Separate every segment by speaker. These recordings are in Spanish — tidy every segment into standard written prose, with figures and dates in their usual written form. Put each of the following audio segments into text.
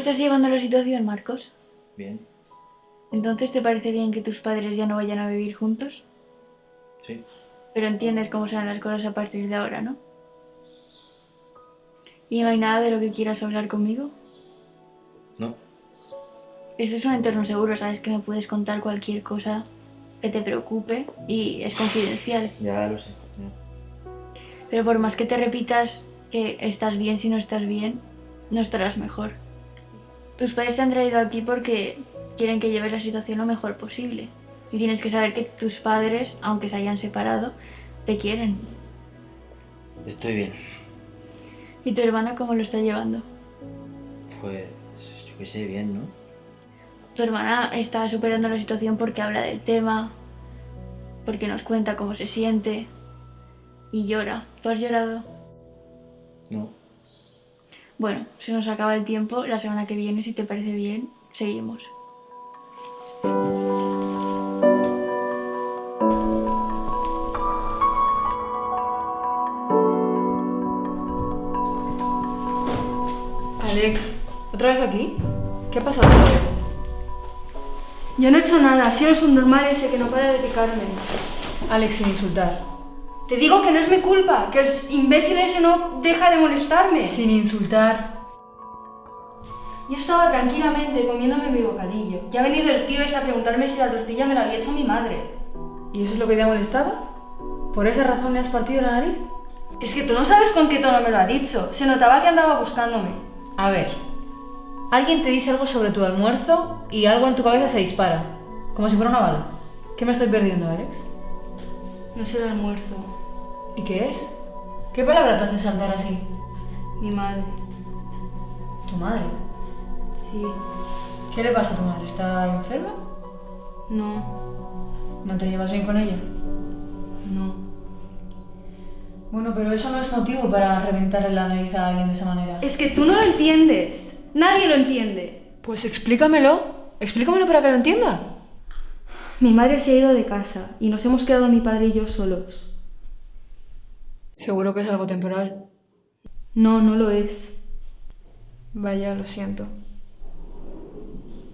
Speaker 1: estás llevando la situación, Marcos?
Speaker 2: Bien.
Speaker 1: ¿Entonces te parece bien que tus padres ya no vayan a vivir juntos?
Speaker 2: Sí.
Speaker 1: Pero entiendes cómo serán las cosas a partir de ahora, ¿no? ¿Y no hay nada de lo que quieras hablar conmigo?
Speaker 2: No.
Speaker 1: Este es un entorno seguro, sabes que me puedes contar cualquier cosa que te preocupe y es confidencial.
Speaker 2: Ya lo sé. Ya.
Speaker 1: Pero por más que te repitas que estás bien si no estás bien, no estarás mejor. Tus padres te han traído aquí porque quieren que lleves la situación lo mejor posible. Y tienes que saber que tus padres, aunque se hayan separado, te quieren.
Speaker 2: Estoy bien.
Speaker 1: ¿Y tu hermana cómo lo está llevando?
Speaker 2: Pues yo qué sé, bien, ¿no?
Speaker 1: Tu hermana está superando la situación porque habla del tema, porque nos cuenta cómo se siente y llora. ¿Tú has llorado?
Speaker 2: No.
Speaker 1: Bueno, se nos acaba el tiempo. La semana que viene, si te parece bien, seguimos.
Speaker 3: Alex, ¿otra vez aquí? ¿Qué ha pasado otra vez?
Speaker 4: Yo no he hecho nada, ha sido el subnormal ese que no para de picarme.
Speaker 3: Alex, sin insultar.
Speaker 4: Te digo que no es mi culpa, que el imbécil ese no deja de molestarme.
Speaker 3: Sin insultar.
Speaker 4: Yo estaba tranquilamente comiéndome mi bocadillo y ha venido el tío ese a preguntarme si la tortilla me la había hecho mi madre.
Speaker 3: ¿Y eso es lo que te ha molestado? ¿Por esa razón le has partido la nariz?
Speaker 4: Es que tú no sabes con qué tono me lo ha dicho, se notaba que andaba buscándome.
Speaker 3: A ver, alguien te dice algo sobre tu almuerzo y algo en tu cabeza se dispara, como si fuera una bala. ¿Qué me estoy perdiendo, Alex?
Speaker 4: No sé el almuerzo.
Speaker 3: ¿Y qué es? ¿Qué palabra te hace saltar así?
Speaker 4: Mi madre.
Speaker 3: ¿Tu madre?
Speaker 4: Sí.
Speaker 3: ¿Qué le pasa a tu madre? ¿Está enferma?
Speaker 4: No.
Speaker 3: ¿No te llevas bien con ella?
Speaker 4: No.
Speaker 3: Bueno, pero eso no es motivo para reventarle la nariz a alguien de esa manera.
Speaker 4: Es que tú no lo entiendes. Nadie lo entiende.
Speaker 3: Pues explícamelo. Explícamelo para que lo entienda.
Speaker 4: Mi madre se ha ido de casa y nos hemos quedado mi padre y yo solos.
Speaker 3: Seguro que es algo temporal.
Speaker 4: No, no lo es.
Speaker 3: Vaya, lo siento.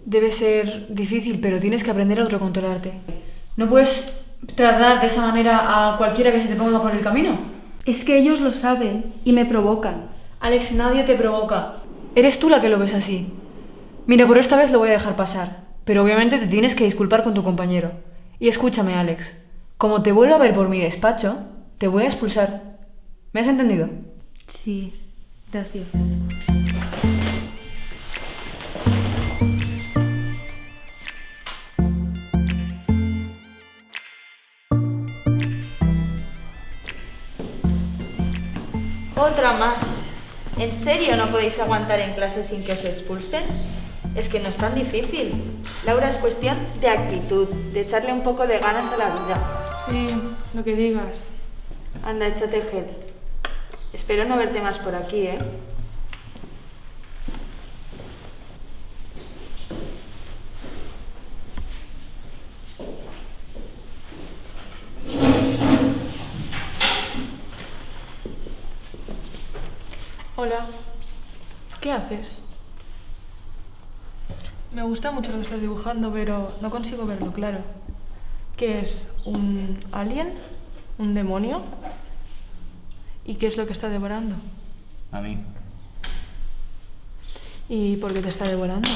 Speaker 3: Debe ser difícil, pero tienes que aprender a autocontrolarte. No puedes tratar de esa manera a cualquiera que se te ponga por el camino.
Speaker 4: Es que ellos lo saben y me provocan.
Speaker 3: Alex, nadie te provoca. Eres tú la que lo ves así. Mira, por esta vez lo voy a dejar pasar, pero obviamente te tienes que disculpar con tu compañero. Y escúchame, Alex. Como te vuelva a ver por mi despacho, te voy a expulsar. ¿Me has entendido?
Speaker 4: Sí, gracias.
Speaker 5: Otra más. ¿En serio no podéis aguantar en clase sin que os expulsen? Es que no es tan difícil. Laura, es cuestión de actitud, de echarle un poco de ganas a la vida.
Speaker 6: Sí, lo que digas.
Speaker 5: Anda, échate gel. Espero no verte más por aquí, ¿eh?
Speaker 6: Hola. ¿Qué haces? Me gusta mucho lo que estás dibujando, pero no consigo verlo claro. ¿Qué es? ¿Un alien? ¿Un demonio? ¿Y qué es lo que está devorando?
Speaker 2: A mí.
Speaker 6: ¿Y por qué te está devorando?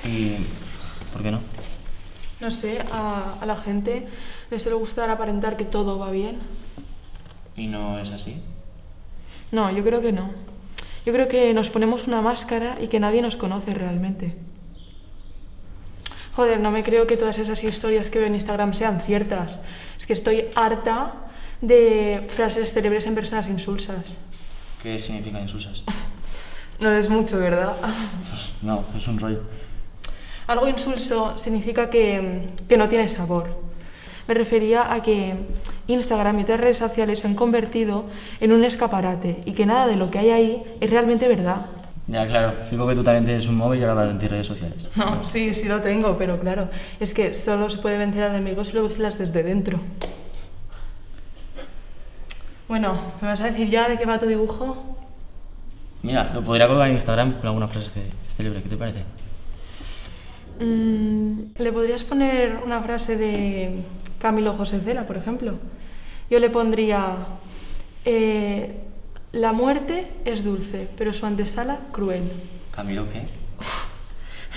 Speaker 2: ¿Y por qué no?
Speaker 6: No sé, a la gente le suele gustar aparentar que todo va bien.
Speaker 2: ¿Y no es así?
Speaker 6: No, yo creo que no. Yo creo que nos ponemos una máscara y que nadie nos conoce realmente. Joder, no me creo que todas esas historias que veo en Instagram sean ciertas. Es que estoy harta de frases célebres en personas insulsas.
Speaker 2: ¿Qué significa insulsas?
Speaker 6: No es mucho, ¿verdad?
Speaker 2: Pues no, es un rollo.
Speaker 6: Algo insulso significa que no tiene sabor. Me refería a que Instagram y otras redes sociales se han convertido en un escaparate y que nada de lo que hay ahí es realmente verdad.
Speaker 2: Ya, claro. Fijo que tú también tienes un móvil y ahora vas a redes sociales.
Speaker 6: No, sí lo tengo, pero claro, es que solo se puede vencer al enemigo si lo vigilas desde dentro. Bueno, ¿me vas a decir ya de qué va tu dibujo?
Speaker 2: Mira, lo podría colgar en Instagram con alguna frase célebre, ¿qué te parece?
Speaker 6: Le podrías poner una frase de Camilo José Cela, por ejemplo. Yo le pondría: la muerte es dulce, pero su antesala cruel.
Speaker 2: ¿Camilo qué?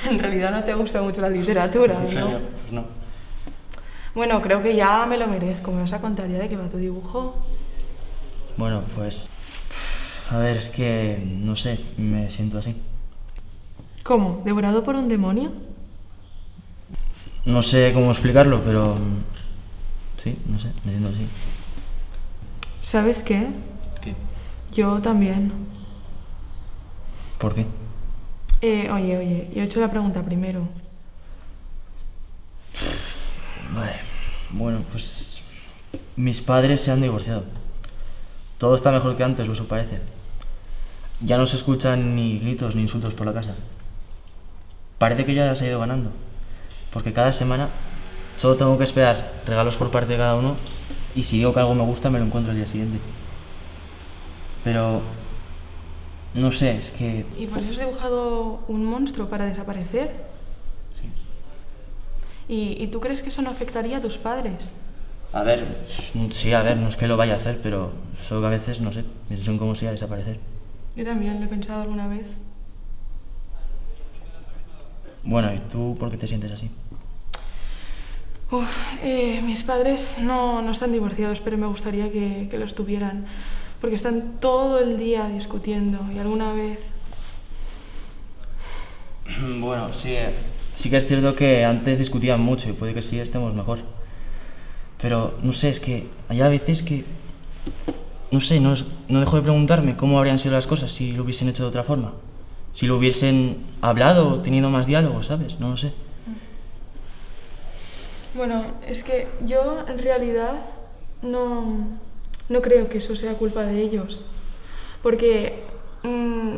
Speaker 6: En realidad no te gusta mucho la literatura,
Speaker 2: ¿En serio?
Speaker 6: ¿no?
Speaker 2: Pues no.
Speaker 6: Bueno, creo que ya me lo merezco. ¿Me vas a contar ya de qué va tu dibujo?
Speaker 2: Bueno, pues... A ver, es que... no sé, me siento así.
Speaker 6: ¿Cómo? ¿Devorado por un demonio?
Speaker 2: No sé cómo explicarlo, pero... sí, no sé, me siento así.
Speaker 6: ¿Sabes qué?
Speaker 2: ¿Qué?
Speaker 6: Yo también.
Speaker 2: ¿Por qué?
Speaker 6: Oye, yo he hecho la pregunta primero.
Speaker 2: Vale, bueno, pues... mis padres se han divorciado. Todo está mejor que antes, o eso parece. Ya no se escuchan ni gritos ni insultos por la casa. Parece que ya se ha ido ganando. Porque cada semana solo tengo que esperar regalos por parte de cada uno y si digo que algo me gusta me lo encuentro al día siguiente. Pero... no sé, es que...
Speaker 6: ¿Y por eso has dibujado un monstruo para desaparecer?
Speaker 2: sí.
Speaker 6: ¿Y tú crees que eso no afectaría a tus padres?
Speaker 2: A ver, sí, a ver, no es que lo vaya a hacer, pero solo que a veces, no sé, pienso en cómo sería desaparecer.
Speaker 6: Yo también lo he pensado alguna vez.
Speaker 2: Bueno, ¿y tú por qué te sientes así?
Speaker 6: Mis padres no están divorciados, pero me gustaría que lo estuvieran. Porque están todo el día discutiendo y alguna vez...
Speaker 2: Bueno, sí, sí que es cierto que antes discutían mucho y puede que sí estemos mejor. Pero, no sé, es que hay a veces que... no sé, no dejo de preguntarme cómo habrían sido las cosas si lo hubiesen hecho de otra forma. Si lo hubiesen hablado o tenido más diálogo, ¿sabes? No lo sé.
Speaker 6: Bueno, es que yo en realidad no creo que eso sea culpa de ellos. Porque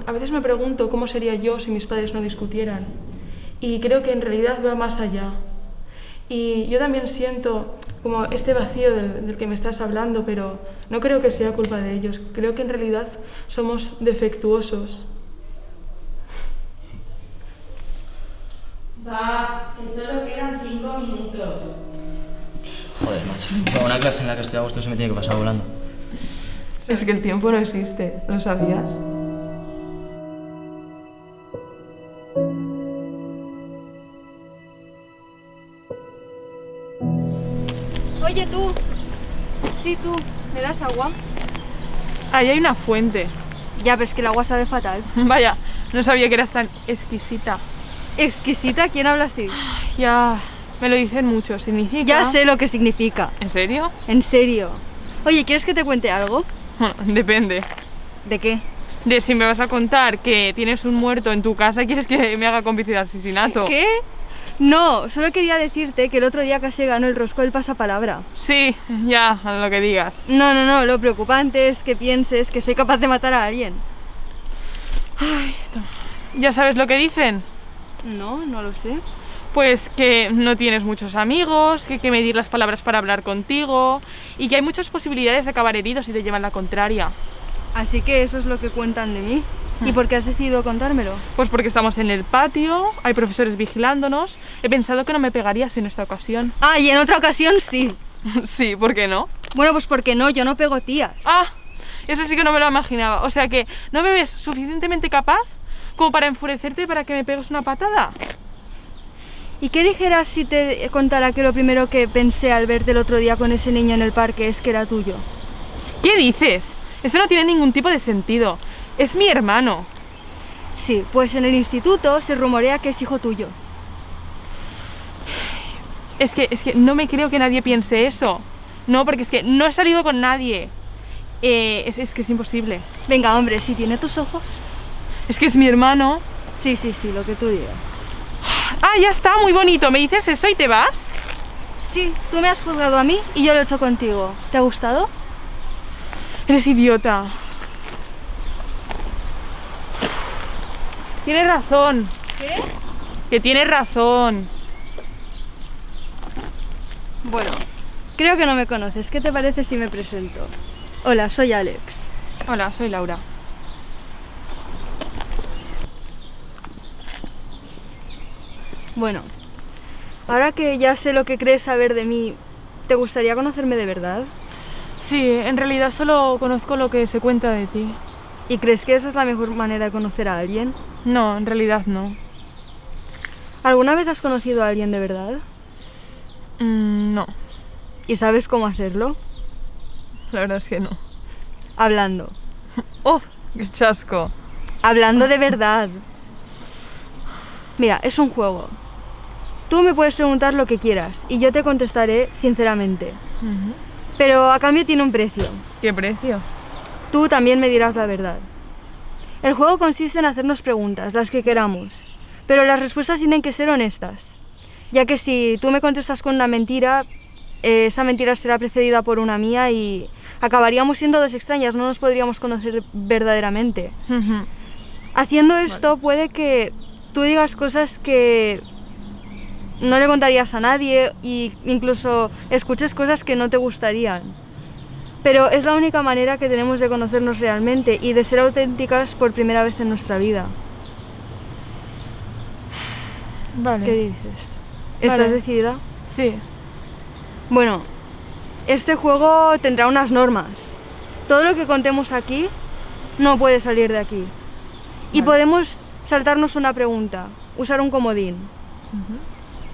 Speaker 6: a veces me pregunto cómo sería yo si mis padres no discutieran. Y creo que en realidad va más allá. Y yo también siento como este vacío del que me estás hablando, pero no creo que sea culpa de ellos. Creo que en realidad somos defectuosos.
Speaker 5: Va, que solo quedan 5 minutos.
Speaker 2: Joder, macho. Para una clase en la que estoy a gusto se me tiene que pasar volando.
Speaker 6: Es que el tiempo no existe, ¿lo sabías?
Speaker 4: Oye, tú. Sí, tú. ¿Me das agua?
Speaker 6: Ahí hay una fuente.
Speaker 4: Ya, pero es que el agua sabe fatal.
Speaker 6: Vaya, no sabía que eras tan exquisita.
Speaker 4: ¿Exquisita? ¿Quién habla así?
Speaker 6: Ya, me lo dicen mucho, significa...
Speaker 4: Ya sé lo que significa.
Speaker 6: ¿En serio?
Speaker 4: En serio. Oye, ¿quieres que te cuente algo?
Speaker 6: Depende.
Speaker 4: ¿De qué?
Speaker 6: De si me vas a contar que tienes un muerto en tu casa, ¿quieres que me haga cómplice de asesinato?
Speaker 4: ¿Qué? No, solo quería decirte que el otro día casi ganó el rosco del pasapalabra.
Speaker 6: Sí, ya, lo que digas.
Speaker 4: No, lo preocupante es que pienses que soy capaz de matar a alguien.
Speaker 6: ¿Ya sabes lo que dicen?
Speaker 4: No lo sé.
Speaker 6: Pues que no tienes muchos amigos, que hay que medir las palabras para hablar contigo y que hay muchas posibilidades de acabar heridos si te llevan la contraria.
Speaker 4: Así que eso es lo que cuentan de mí. ¿Y por qué has decidido contármelo?
Speaker 6: Pues porque estamos en el patio, hay profesores vigilándonos. He pensado que no me pegarías en esta ocasión.
Speaker 4: Ah, y en otra ocasión sí.
Speaker 6: Sí, ¿por qué no?
Speaker 4: Bueno, pues porque no, yo no pego tías.
Speaker 6: Ah, eso sí que no me lo imaginaba. O sea que, ¿no me ves suficientemente capaz como para enfurecerte para que me pegues una patada?
Speaker 4: ¿Y qué dijeras si te contara que lo primero que pensé al verte el otro día con ese niño en el parque es que era tuyo?
Speaker 6: ¿Qué dices? Eso no tiene ningún tipo de sentido. Es mi hermano.
Speaker 4: Sí, pues en el instituto se rumorea que es hijo tuyo.
Speaker 6: Es que no me creo que nadie piense eso. No, porque es que no he salido con nadie. Es que es imposible.
Speaker 4: Venga, hombre, si tiene tus ojos.
Speaker 6: Es que es mi hermano.
Speaker 4: Sí, lo que tú digas.
Speaker 6: Ah, ya está, muy bonito. ¿Me dices eso y te vas?
Speaker 4: Sí, tú me has juzgado a mí y yo lo he hecho contigo. ¿Te ha gustado?
Speaker 6: Eres idiota. Tienes razón.
Speaker 4: ¿Qué?
Speaker 6: Que tienes razón.
Speaker 4: Bueno, creo que no me conoces. ¿Qué te parece si me presento? Hola, soy Alex.
Speaker 6: Hola, soy Laura.
Speaker 4: Bueno, ahora que ya sé lo que crees saber de mí, ¿te gustaría conocerme de verdad?
Speaker 6: Sí, en realidad solo conozco lo que se cuenta de ti.
Speaker 4: ¿Y crees que esa es la mejor manera de conocer a alguien?
Speaker 6: No, en realidad no.
Speaker 4: ¿Alguna vez has conocido a alguien de verdad?
Speaker 6: No,
Speaker 4: ¿Y sabes cómo hacerlo?
Speaker 6: la verdad es que no.
Speaker 4: Hablando.
Speaker 6: ¡Uf! ¡Qué chasco!
Speaker 4: Hablando de verdad. Mira, es un juego. Tú me puedes preguntar lo que quieras y yo te contestaré sinceramente.
Speaker 6: Ujú.
Speaker 4: Pero a cambio tiene un precio.
Speaker 6: ¿Qué precio?
Speaker 4: Tú también me dirás la verdad. El juego consiste en hacernos preguntas, las que queramos, pero las respuestas tienen que ser honestas, ya que si tú me contestas con una mentira, esa mentira será precedida por una mía y acabaríamos siendo dos extrañas, no nos podríamos conocer verdaderamente.
Speaker 6: Ujú.
Speaker 4: Haciendo esto puede que tú digas cosas que no le contarías a nadie e incluso escuches cosas que no te gustarían. Pero es la única manera que tenemos de conocernos realmente y de ser auténticas por primera vez en nuestra vida.
Speaker 6: Vale.
Speaker 4: ¿Qué dices? ¿Estás
Speaker 6: Vale.
Speaker 4: decidida?
Speaker 6: Sí.
Speaker 4: Bueno, este juego tendrá unas normas. Todo lo que contemos aquí no puede salir de aquí. Y
Speaker 6: Vale.
Speaker 4: podemos saltarnos una pregunta, usar un comodín.
Speaker 6: Ujú.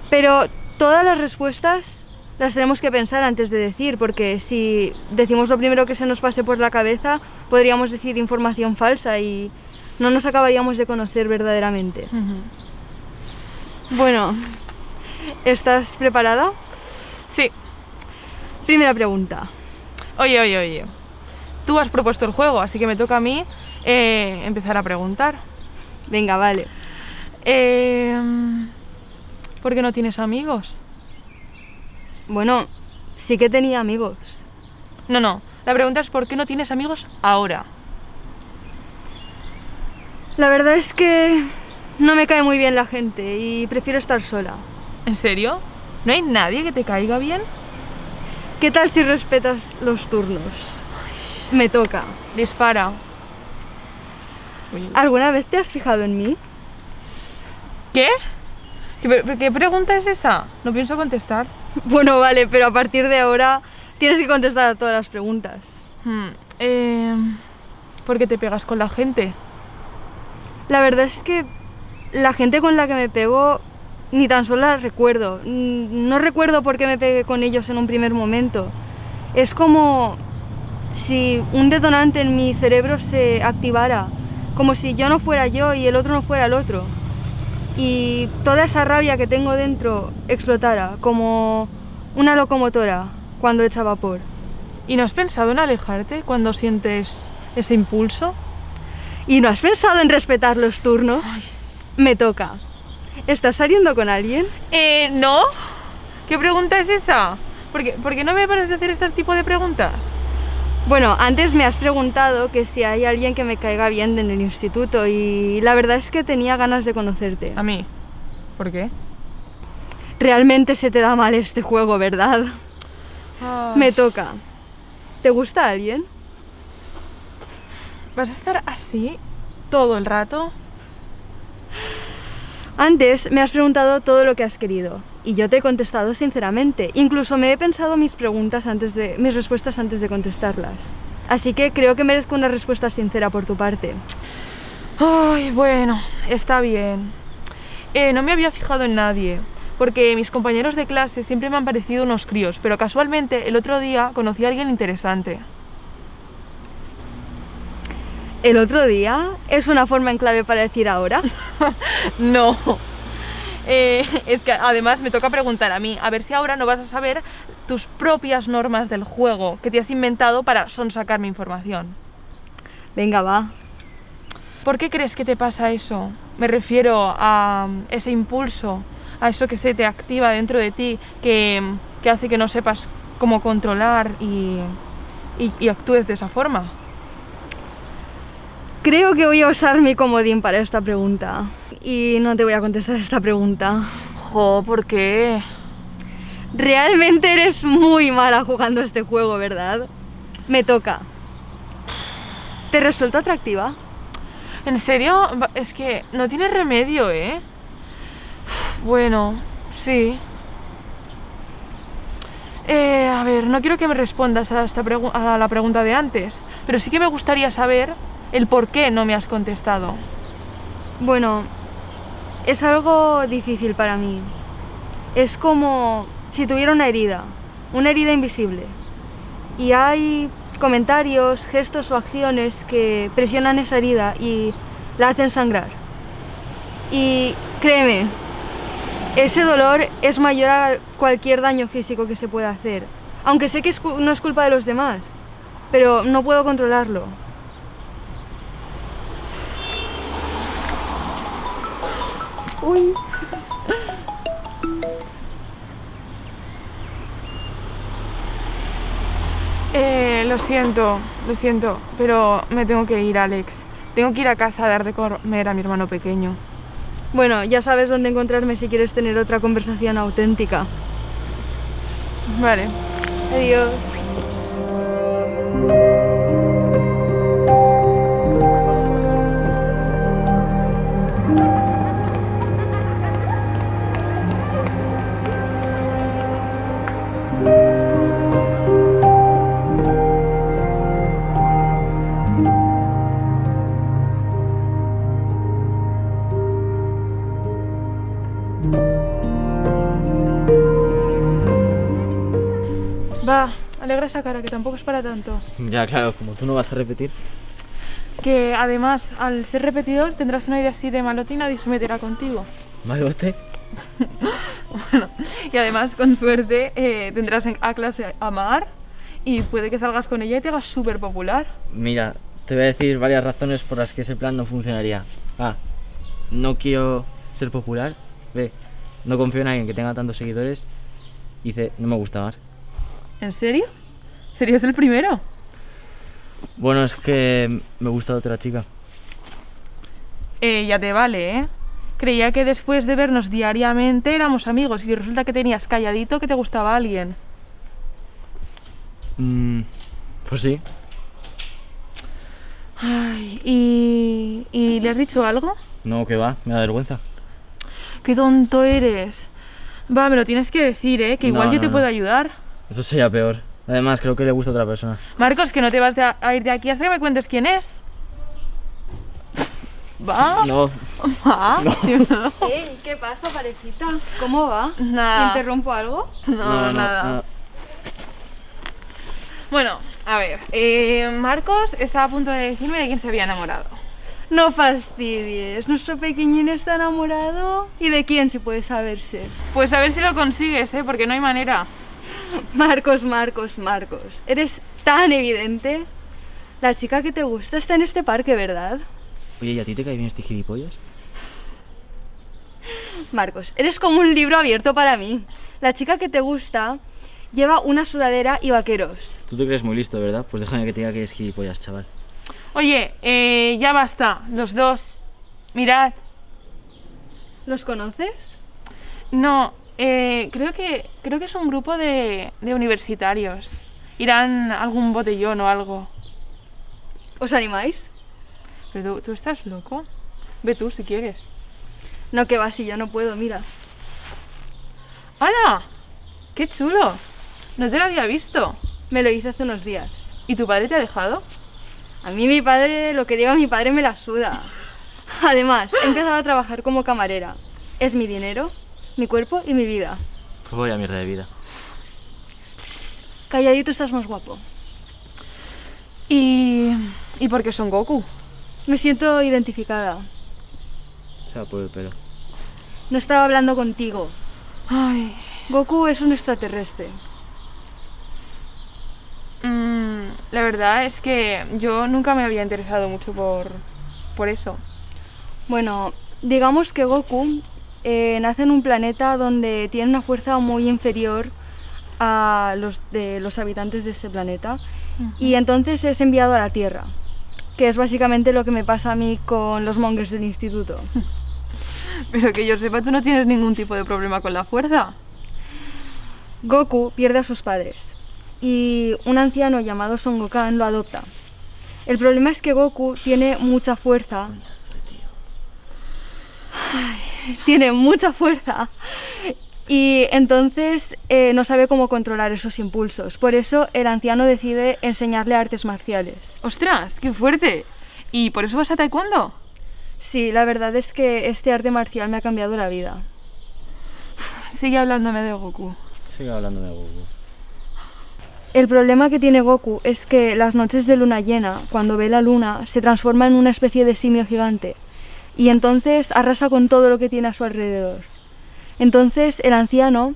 Speaker 4: Pero todas las respuestas las tenemos que pensar antes de decir, porque si decimos lo primero que se nos pase por la cabeza, podríamos decir información falsa y no nos acabaríamos de conocer verdaderamente.
Speaker 6: Ujú.
Speaker 4: Bueno, ¿estás preparada?
Speaker 6: Sí.
Speaker 4: Primera pregunta.
Speaker 6: Oye. Tú has propuesto el juego, así que me toca a mí empezar a preguntar.
Speaker 4: Venga, vale.
Speaker 6: ¿Por qué no tienes amigos?
Speaker 4: Bueno, sí que tenía amigos.
Speaker 6: No. La pregunta es ¿por qué no tienes amigos ahora?
Speaker 4: La verdad es que no me cae muy bien la gente y prefiero estar sola.
Speaker 6: ¿En serio? ¿No hay nadie que te caiga bien?
Speaker 4: ¿Qué tal si respetas los turnos? Me toca.
Speaker 6: Dispara. Uy.
Speaker 4: ¿Alguna vez te has fijado en mí?
Speaker 6: ¿Qué? ¿Qué pregunta es esa? No pienso contestar.
Speaker 4: Bueno, vale, pero a partir de ahora tienes que contestar a todas las preguntas.
Speaker 6: ¿Por qué te pegas con la gente?
Speaker 4: La verdad es que la gente con la que me pego ni tan solo la recuerdo. No recuerdo por qué me pegué con ellos en un primer momento. Es como si un detonante en mi cerebro se activara, como si yo no fuera yo y el otro no fuera el otro. Y toda esa rabia que tengo dentro explotara, como una locomotora cuando echa vapor.
Speaker 6: ¿Y no has pensado en alejarte cuando sientes ese impulso?
Speaker 4: ¿Y no has pensado en respetar los turnos? Me toca. ¿Estás saliendo con alguien?
Speaker 6: ¿No? ¿Qué pregunta es esa? ¿Por qué no me paras de hacer este tipo de preguntas?
Speaker 4: Bueno, antes me has preguntado que si hay alguien que me caiga bien en el instituto y la verdad es que tenía ganas de conocerte.
Speaker 6: A mí. ¿Por qué?
Speaker 4: Realmente se te da mal este juego, ¿verdad? Me toca. ¿Te gusta alguien?
Speaker 6: ¿Vas a estar así todo el rato?
Speaker 4: Antes me has preguntado todo lo que has querido y yo te he contestado sinceramente. Incluso me he pensado mis respuestas antes de contestarlas. Así que creo que merezco una respuesta sincera por tu parte.
Speaker 6: Ay, bueno, está bien. No me había fijado en nadie, porque mis compañeros de clase siempre me han parecido unos críos, pero casualmente el otro día conocí a alguien interesante.
Speaker 4: ¿El otro día? ¿Es una forma en clave para decir ahora?
Speaker 6: No. Es que además me toca preguntar a mí, a ver si ahora no vas a saber tus propias normas del juego que te has inventado para sonsacar mi información.
Speaker 4: Venga, va.
Speaker 6: ¿Por qué crees que te pasa eso? Me refiero a ese impulso, a eso que se te activa dentro de ti, que hace que no sepas cómo controlar y actúes de esa forma.
Speaker 4: Creo que voy a usar mi comodín para esta pregunta. Y no te voy a contestar esta pregunta.
Speaker 6: Jo, ¿por qué?
Speaker 4: Realmente eres muy mala jugando este juego, ¿verdad? Me toca. ¿Te resulta atractiva?
Speaker 6: ¿En serio? Es que no tiene remedio, ¿eh? Bueno, sí. A ver, no quiero que me respondas a la pregunta de antes, pero sí que me gustaría saber el por qué no me has contestado.
Speaker 4: Bueno, es algo difícil para mí. Es como si tuviera una herida invisible. Y hay comentarios, gestos o acciones que presionan esa herida y la hacen sangrar. Y créeme, ese dolor es mayor a cualquier daño físico que se pueda hacer. Aunque sé que no es culpa de los demás, pero no puedo controlarlo. Uy.
Speaker 6: Lo siento, pero me tengo que ir, Alex. Tengo que ir a casa a dar de comer a mi hermano pequeño.
Speaker 4: Bueno, ya sabes dónde encontrarme si quieres tener otra conversación auténtica.
Speaker 6: Vale.
Speaker 4: Adiós.
Speaker 6: Va, alegra esa cara, que tampoco es para tanto.
Speaker 2: Ya, claro, como tú no vas a repetir.
Speaker 6: Que además, al ser repetidor, tendrás un aire así de malote y nadie se meterá contigo.
Speaker 2: ¿Malote?
Speaker 6: Bueno, y además, con suerte, tendrás a clase a Mar y puede que salgas con ella y te hagas súper popular.
Speaker 2: Mira, te voy a decir varias razones por las que ese plan no funcionaría. A, no quiero ser popular. B, no confío en alguien que tenga tantos seguidores. Y C, no me gusta Mar.
Speaker 6: ¿En serio? ¿Serías el primero?
Speaker 2: Bueno, es que me gusta otra chica.
Speaker 6: Ya te vale, ¿eh? Creía que después de vernos diariamente éramos amigos y resulta que tenías calladito que te gustaba alguien.
Speaker 2: Pues sí.
Speaker 6: Ay, ¿y le has dicho algo?
Speaker 2: No, que va, me da vergüenza.
Speaker 6: ¡Qué tonto eres! Va, me lo tienes que decir, ¿eh? Que igual
Speaker 2: No,
Speaker 6: yo te
Speaker 2: no.
Speaker 6: puedo ayudar.
Speaker 2: Eso sería peor. Además, creo que le gusta a otra persona.
Speaker 6: Marcos, que no te vas a ir de aquí hasta que me cuentes quién es. ¿Va?
Speaker 2: No.
Speaker 6: ¿Va? No.
Speaker 4: Hey, ¿qué pasa, parecita? ¿Cómo va?
Speaker 6: Nada.
Speaker 4: ¿Interrumpo algo?
Speaker 6: No, nada. Bueno, a ver. Marcos estaba a punto de decirme de quién se había enamorado.
Speaker 4: No fastidies, nuestro pequeñín está enamorado. ¿Y de quién, si puede saberse?
Speaker 6: Pues a ver si lo consigues, ¿eh? Porque no hay manera.
Speaker 4: Marcos, eres tan evidente. La chica que te gusta está en este parque, ¿verdad?
Speaker 2: Oye, ¿y a ti te cae bien este gilipollas?
Speaker 4: Marcos, eres como un libro abierto para mí. La chica que te gusta lleva una sudadera y vaqueros.
Speaker 2: Tú te crees muy listo, ¿verdad? Pues déjame que te diga que es gilipollas, chaval.
Speaker 6: Oye, ya basta, los dos. Mirad.
Speaker 4: ¿Los conoces?
Speaker 6: No, creo que es un grupo de universitarios. Irán a algún botellón o algo.
Speaker 4: ¿Os animáis?
Speaker 6: Pero tú estás loco. Ve tú si quieres.
Speaker 4: No, que va, si yo no puedo, mira.
Speaker 6: ¡Hala! ¡Qué chulo! No te lo había visto.
Speaker 4: Me lo hice hace unos días.
Speaker 6: ¿Y tu padre te ha dejado?
Speaker 4: A mí mi padre, lo que diga mi padre me la suda. Además, he empezado a trabajar como camarera. Es mi dinero, mi cuerpo y mi vida.
Speaker 2: Pues vaya mierda de vida.
Speaker 4: Calladito estás más guapo.
Speaker 6: ¿Y por qué son Goku?
Speaker 4: Me siento identificada.
Speaker 2: Se va por el pelo.
Speaker 4: No estaba hablando contigo.
Speaker 6: Ay.
Speaker 4: Goku es un extraterrestre.
Speaker 6: La verdad es que yo nunca me había interesado mucho por eso.
Speaker 4: Bueno, digamos que Goku nace en un planeta donde tiene una fuerza muy inferior a los habitantes de ese planeta. Y entonces es enviado a la Tierra, que es básicamente lo que me pasa a mí con los mongers del instituto.
Speaker 6: Pero que yo sepa, tú no tienes ningún tipo de problema con la fuerza.
Speaker 4: Goku pierde a sus padres y un anciano llamado Son Gohan lo adopta. El problema es que Goku tiene mucha fuerza. Tiene mucha fuerza. Y entonces no sabe cómo controlar esos impulsos. Por eso el anciano decide enseñarle artes marciales.
Speaker 6: ¡Ostras, qué fuerte! ¿Y por eso vas a taekwondo?
Speaker 4: Sí, la verdad es que este arte marcial me ha cambiado la vida.
Speaker 6: Sigue hablándome de Goku.
Speaker 2: Sigue hablando de Goku.
Speaker 4: El problema que tiene Goku es que las noches de luna llena, cuando ve la luna, se transforma en una especie de simio gigante. Y entonces arrasa con todo lo que tiene a su alrededor. Entonces el anciano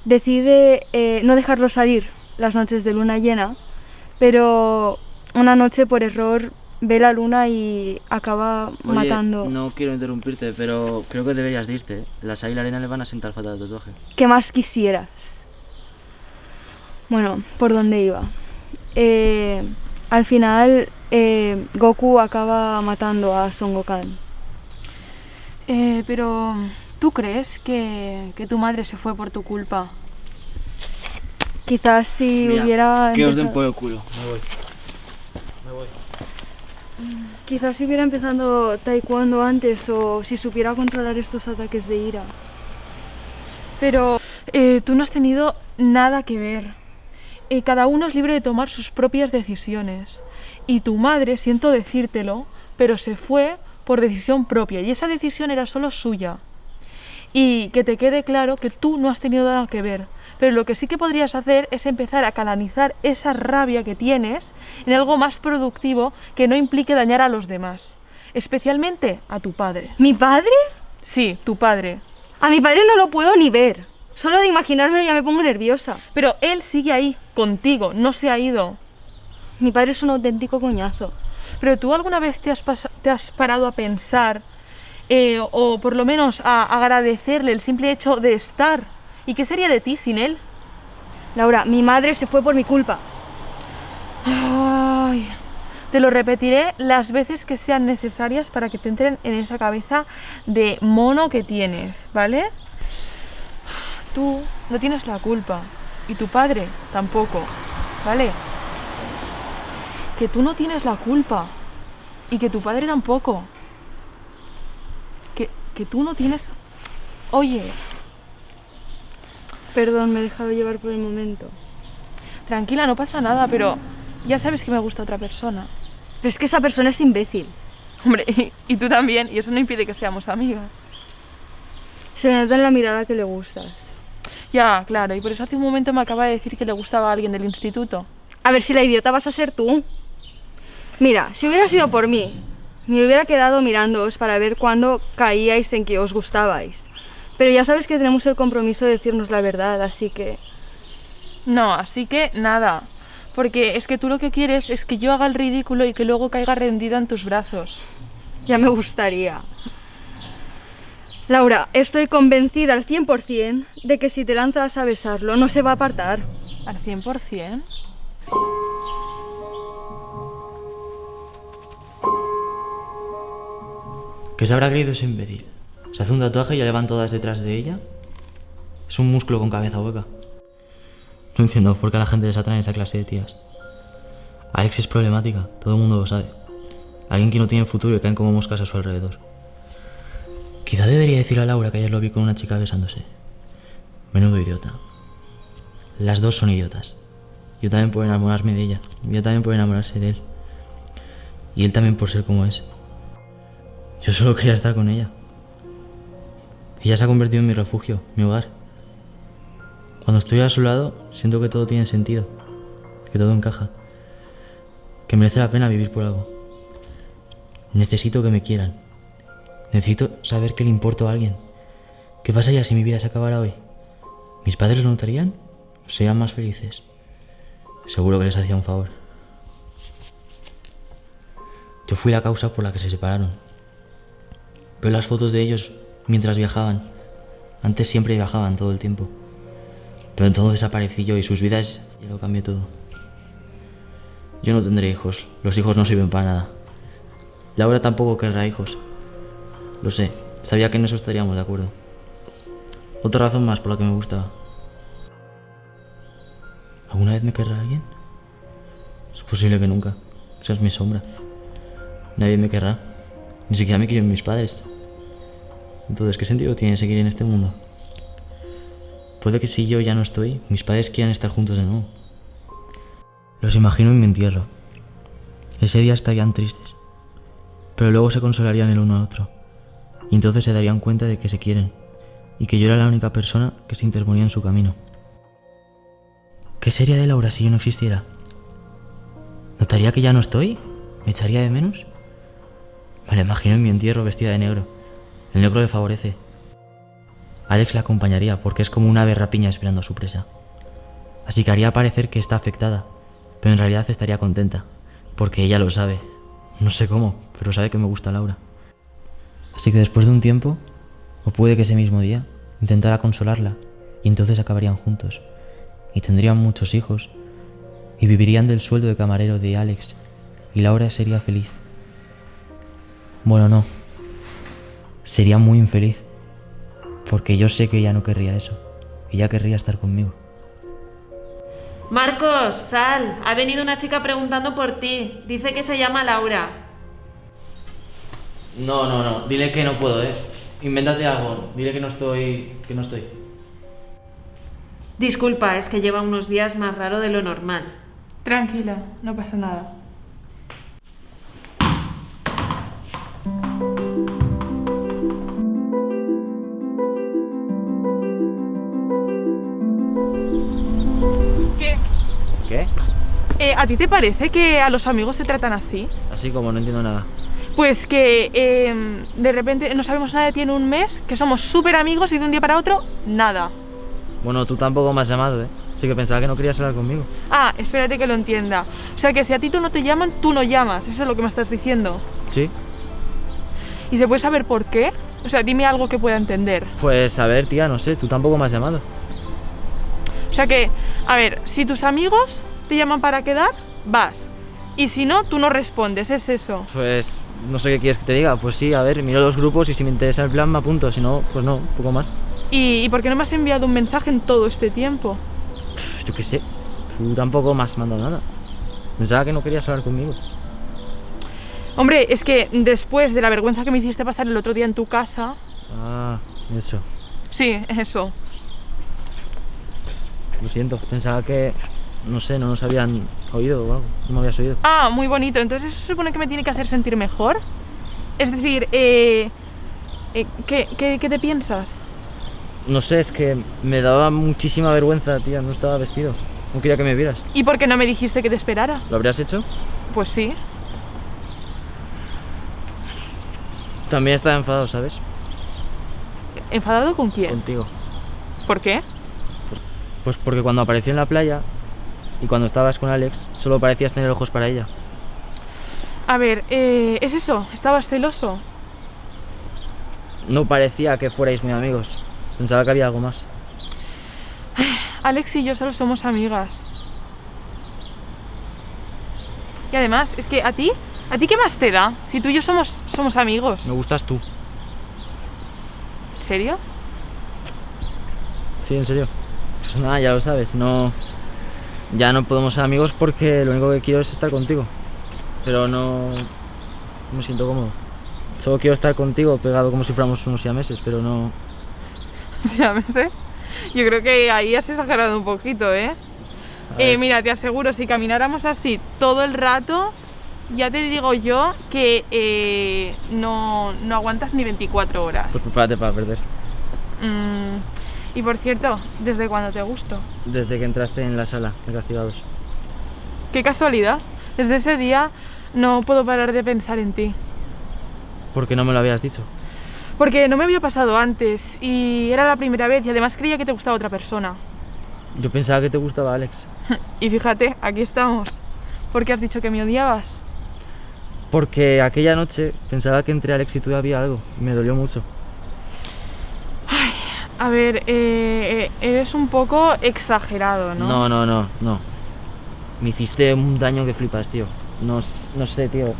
Speaker 4: decide no dejarlo salir las noches de luna llena, pero una noche por error ve la luna y acaba matando.
Speaker 2: No quiero interrumpirte, pero creo que deberías de irte. Las Ai y la arena le van a sentar fatal al tatuaje.
Speaker 4: ¿Qué más quisieras? Bueno, ¿por dónde iba? Al final Goku acaba matando a Son Gohan.
Speaker 6: Pero ¿tú crees que tu madre se fue por tu culpa?
Speaker 4: Quizás si
Speaker 2: Mira,
Speaker 4: hubiera...
Speaker 2: que os den
Speaker 4: empezado-
Speaker 2: por el culo. Me voy.
Speaker 4: Quizás si hubiera empezado taekwondo antes o si supiera controlar estos ataques de ira.
Speaker 6: Pero tú no has tenido nada que ver. Cada uno es libre de tomar sus propias decisiones. Y tu madre, siento decírtelo, pero se fue por decisión propia. Y esa decisión era solo suya. Y que te quede claro que tú no has tenido nada que ver. Pero lo que sí que podrías hacer es empezar a canalizar esa rabia que tienes en algo más productivo que no implique dañar a los demás. Especialmente a tu padre.
Speaker 4: ¿Mi padre?
Speaker 6: Sí, tu padre.
Speaker 4: A mi padre no lo puedo ni ver. Solo de imaginármelo ya me pongo nerviosa.
Speaker 6: Pero él sigue ahí, contigo, no se ha ido.
Speaker 4: Mi padre es un auténtico coñazo.
Speaker 6: Pero tú alguna vez te has parado a pensar, o por lo menos a agradecerle el simple hecho de estar. ¿Y qué sería de ti sin él?
Speaker 4: Laura, mi madre se fue por mi culpa.
Speaker 6: Ay, te lo repetiré las veces que sean necesarias para que te entren en esa cabeza de mono que tienes, ¿vale? Tú no tienes la culpa y tu padre tampoco, ¿vale? Que tú no tienes la culpa y que tu padre tampoco. Que tú no tienes... Oye,
Speaker 4: Perdón, me he dejado llevar por el momento.
Speaker 6: tranquila, no pasa nada, pero ya sabes que me gusta otra persona.
Speaker 4: Pero es que esa persona es imbécil.
Speaker 6: Hombre, y tú también, y eso no impide que seamos amigas.
Speaker 4: Se nota en la mirada que le gustas.
Speaker 6: Ya, claro, y por eso hace un momento me acaba de decir que le gustaba a alguien del instituto.
Speaker 4: A ver si la idiota vas a ser tú. Mira, si hubiera sido por mí, me hubiera quedado mirándoos para ver cuándo caíais en que os gustabais. Pero ya sabes que tenemos el compromiso de decirnos la verdad, así que...
Speaker 6: No, así que nada, porque es que tú lo que quieres es que yo haga el ridículo y que luego caiga rendida en tus brazos.
Speaker 4: Ya me gustaría. Laura, estoy convencida al 100% de que si te lanzas a besarlo no se va a apartar.
Speaker 6: ¿Al 100%?
Speaker 2: ¿Qué se habrá creído ese imbécil? Se hace un tatuaje y ya le van todas detrás de ella. Es un músculo con cabeza hueca. No entiendo por qué a la gente les atraen esa clase de tías. Alex es problemática, todo el mundo lo sabe. Alguien que no tiene futuro y caen como moscas a su alrededor. Quizá debería decirle a Laura que ayer lo vi con una chica besándose. Menudo idiota. Las dos son idiotas. Yo también puedo enamorarme de ella. Ella también puede enamorarse de él. Y él también por ser como es. Yo solo quería estar con ella. Ella se ha convertido en mi refugio, mi hogar. Cuando estoy a su lado, siento que todo tiene sentido, que todo encaja, que merece la pena vivir por algo. Necesito que me quieran. Necesito saber que le importo a alguien. ¿Qué pasaría si mi vida se acabara hoy? ¿Mis padres lo notarían? ¿O serían más felices? Seguro que les hacía un favor. Yo fui la causa por la que se separaron. Veo las fotos de ellos mientras viajaban. Antes siempre viajaban todo el tiempo. Pero entonces aparecí yo y sus vidas ya lo cambió todo. Yo no tendré hijos. Los hijos no sirven para nada. Laura tampoco querrá hijos. Lo sé. Sabía que en eso estaríamos de acuerdo. Otra razón más por la que me gustaba. ¿Alguna vez me querrá alguien? Es posible que nunca. Esa es mi sombra. Nadie me querrá. Ni siquiera me quieren mis padres. Entonces, ¿qué sentido tiene seguir en este mundo? Puede que si yo ya no estoy, mis padres quieran estar juntos de nuevo. Los imagino en mi entierro. Ese día estarían tristes, pero luego se consolarían el uno al otro. Y entonces se darían cuenta de que se quieren y que yo era la única persona que se interponía en su camino. ¿Qué sería de Laura si yo no existiera? ¿Notaría que ya no estoy? ¿Me echaría de menos? Me la imagino en mi entierro vestida de negro. El negro le favorece. Alex la acompañaría porque es como una ave rapiña esperando a su presa. Así que haría parecer que está afectada, pero en realidad estaría contenta, porque ella lo sabe. No sé cómo, pero sabe que me gusta Laura. Así que después de un tiempo, o puede que ese mismo día, intentara consolarla, y entonces acabarían juntos, y tendrían muchos hijos, y vivirían del sueldo de camarero de Alex, y Laura sería feliz. Bueno, no. Sería muy infeliz, porque yo sé que ella no querría eso. Ella querría estar conmigo.
Speaker 7: Marcos, sal. Ha venido una chica preguntando por ti. Dice que se llama Laura.
Speaker 2: No. Dile que no puedo, Invéntate algo. Dile que no estoy.
Speaker 7: Disculpa, es que lleva unos días más raro de lo normal.
Speaker 6: Tranquila, no pasa nada. ¿Qué?
Speaker 2: ¿Qué?
Speaker 6: ¿A ti te parece que a los amigos se tratan así?
Speaker 2: Así como no entiendo nada.
Speaker 6: Pues que de repente no sabemos nada de ti en un mes, que somos súper amigos y de un día para otro, nada.
Speaker 2: Bueno, tú tampoco me has llamado, Así que pensaba que no querías hablar conmigo.
Speaker 6: Ah, espérate que lo entienda. O sea que si a ti tú no te llaman, tú no llamas. Eso es lo que me estás diciendo.
Speaker 2: ¿Sí?
Speaker 6: ¿Y se puede saber por qué? O sea, dime algo que pueda entender.
Speaker 2: Pues a ver, tía, no sé, tú tampoco me has llamado.
Speaker 6: O sea que, a ver, si tus amigos te llaman para quedar, vas. Y si no, tú no respondes, es eso.
Speaker 2: Pues no sé qué quieres que te diga. Pues sí, a ver, miro los grupos y si me interesa el plan me apunto. Si no, pues no, poco más.
Speaker 6: ¿Y por qué no me has enviado un mensaje en todo este tiempo?
Speaker 2: Yo qué sé, tú tampoco me has mandado nada. Pensaba que no querías hablar conmigo.
Speaker 6: Hombre, es que después de la vergüenza que me hiciste pasar el otro día en tu casa...
Speaker 2: Ah, eso.
Speaker 6: Sí, eso.
Speaker 2: Lo siento, pensaba que, no sé, no nos habían oído o algo, no me habías oído.
Speaker 6: Ah, muy bonito, entonces eso se supone que me tiene que hacer sentir mejor. Es decir, ¿qué te piensas?
Speaker 2: No sé, es que me daba muchísima vergüenza, tía, no estaba vestido. No quería que me vieras.
Speaker 6: ¿Y por qué no me dijiste que te esperara?
Speaker 2: ¿Lo habrías hecho?
Speaker 6: Pues sí.
Speaker 2: También estaba enfadado, ¿sabes?
Speaker 6: ¿Enfadado con quién?
Speaker 2: Contigo.
Speaker 6: ¿Por qué?
Speaker 2: Pues porque cuando apareció en la playa y cuando estabas con Alex, solo parecías tener ojos para ella.
Speaker 6: A ver, ¿es eso? ¿Estabas celoso?
Speaker 2: No parecía que fuerais muy amigos. Pensaba que había algo más.
Speaker 6: Alex y yo solo somos amigas. Y además, es que ¿a ti qué más te da? Si tú y yo somos amigos.
Speaker 2: Me gustas tú.
Speaker 6: ¿En serio?
Speaker 2: Sí, en serio. Pues nada, ya lo sabes, ya no podemos ser amigos porque lo único que quiero es estar contigo. Pero no me siento cómodo. Solo quiero estar contigo pegado como si fuéramos unos siameses, pero no...
Speaker 6: ¿Siameses? Yo creo que ahí has exagerado un poquito, ¿eh? Mira, te aseguro, si camináramos así todo el rato, ya te digo yo que no aguantas ni 24 horas.
Speaker 2: Pues prepárate para perder.
Speaker 6: Y por cierto, ¿desde cuándo te gusto?
Speaker 2: Desde que entraste en la sala de castigados.
Speaker 6: Qué casualidad. Desde ese día no puedo parar de pensar en ti.
Speaker 2: ¿Por qué no me lo habías dicho?
Speaker 6: Porque no me había pasado antes y era la primera vez y además creía que te gustaba otra persona.
Speaker 2: Yo pensaba que te gustaba Alex.
Speaker 6: Y fíjate, aquí estamos. ¿Por qué has dicho que me odiabas?
Speaker 2: Porque aquella noche pensaba que entre Alex y tú había algo y me dolió mucho.
Speaker 6: A ver, eres un poco exagerado, ¿no?
Speaker 2: No. Me hiciste un daño que flipas, tío. No sé, tío.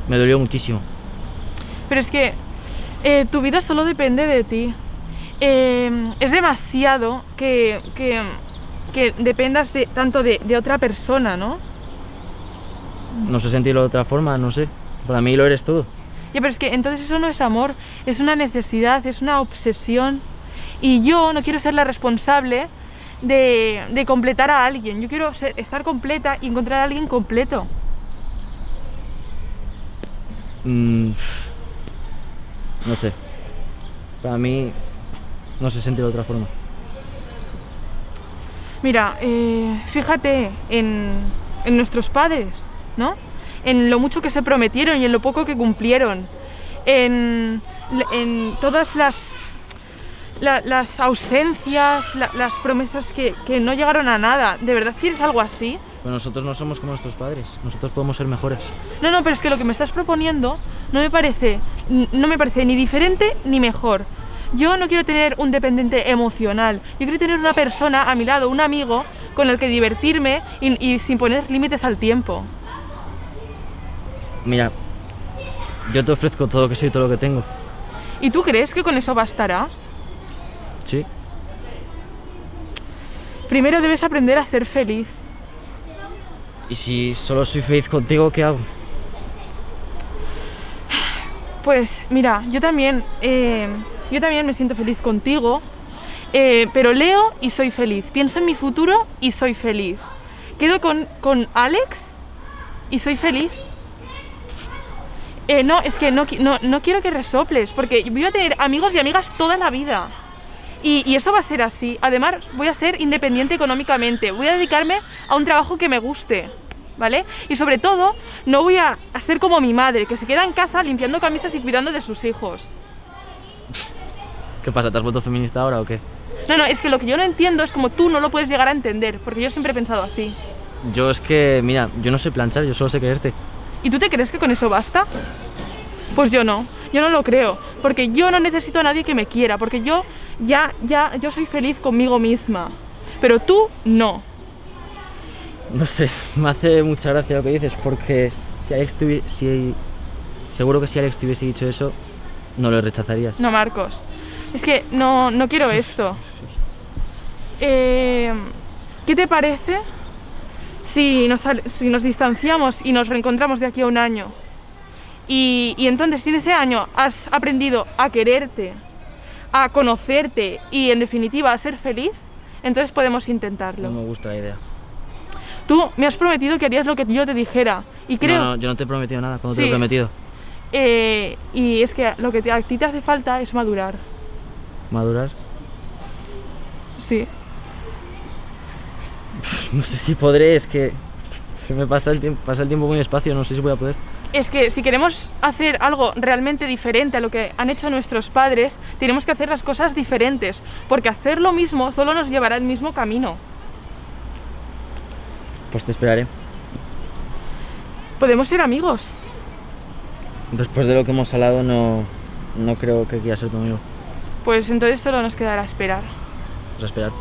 Speaker 2: Me dolió muchísimo.
Speaker 6: Pero es que tu vida solo depende de ti. Es demasiado que dependas tanto de otra persona, ¿no?
Speaker 2: No sé sentirlo de otra forma, no sé. Para mí lo eres todo.
Speaker 6: Ya, pero es que entonces eso no es amor, es una necesidad, es una obsesión. Y yo no quiero ser la responsable de completar a alguien. Yo quiero estar completa y encontrar a alguien completo.
Speaker 2: No sé. Para mí no sé sentirlo de otra forma.
Speaker 6: Mira, fíjate en nuestros padres, ¿no? En lo mucho que se prometieron y en lo poco que cumplieron. En todas las ausencias, las promesas que no llegaron a nada. ¿De verdad quieres algo así?
Speaker 2: Pero nosotros no somos como nuestros padres. Nosotros podemos ser mejores.
Speaker 6: No, pero es que lo que me estás proponiendo no me parece ni diferente ni mejor. Yo no quiero tener un dependiente emocional. Yo quiero tener una persona a mi lado, un amigo con el que divertirme y sin poner límites al tiempo.
Speaker 2: Mira, yo te ofrezco todo lo que soy y todo lo que tengo.
Speaker 6: ¿Y tú crees que con eso bastará?
Speaker 2: Sí.
Speaker 6: Primero debes aprender a ser feliz.
Speaker 2: Y si solo soy feliz contigo, ¿qué hago?
Speaker 6: Pues mira, yo también me siento feliz contigo, pero leo y soy feliz. Pienso en mi futuro y soy feliz. Quedo con Alex y soy feliz. No, es que no quiero que resoples, porque voy a tener amigos y amigas toda la vida. Y eso va a ser así. Además, voy a ser independiente económicamente. Voy a dedicarme a un trabajo que me guste, ¿vale? Y sobre todo, no voy a ser como mi madre, que se queda en casa limpiando camisas y cuidando de sus hijos.
Speaker 2: ¿Qué pasa? ¿Te has vuelto feminista ahora o qué?
Speaker 6: No, es que lo que yo no entiendo es como tú no lo puedes llegar a entender, porque yo siempre he pensado así.
Speaker 2: Yo es que, mira, yo no sé planchar, yo solo sé quererte.
Speaker 6: ¿Y tú te crees que con eso basta? Pues yo no lo creo, porque yo no necesito a nadie que me quiera, porque yo soy feliz conmigo misma, pero tú no.
Speaker 2: No sé, me hace mucha gracia lo que dices, porque seguro que si Alex te hubiese dicho eso, no lo rechazarías.
Speaker 6: No, Marcos, es que no quiero esto. ¿Qué te parece si nos distanciamos y nos reencontramos de aquí a un año? Y entonces, si en ese año has aprendido a quererte, a conocerte y, en definitiva, a ser feliz, entonces podemos intentarlo.
Speaker 2: No me gusta la idea.
Speaker 6: Tú me has prometido que harías lo que yo te dijera. Y creo...
Speaker 2: No, yo no te he prometido nada. ¿Cuándo
Speaker 6: Sí.
Speaker 2: te lo he prometido?
Speaker 6: Y es que lo que a ti te hace falta es madurar.
Speaker 2: ¿Madurar?
Speaker 6: Sí.
Speaker 2: No sé si podré, es que me pasa el tiempo muy despacio, no sé si voy a poder.
Speaker 6: Es que si queremos hacer algo realmente diferente a lo que han hecho nuestros padres, tenemos que hacer las cosas diferentes, porque hacer lo mismo solo nos llevará al mismo camino.
Speaker 2: Pues te esperaré.
Speaker 6: Podemos ser amigos.
Speaker 2: Después de lo que hemos hablado, no creo que quieras ser tu amigo.
Speaker 6: Pues entonces solo nos quedará esperar.
Speaker 2: Pues a esperar.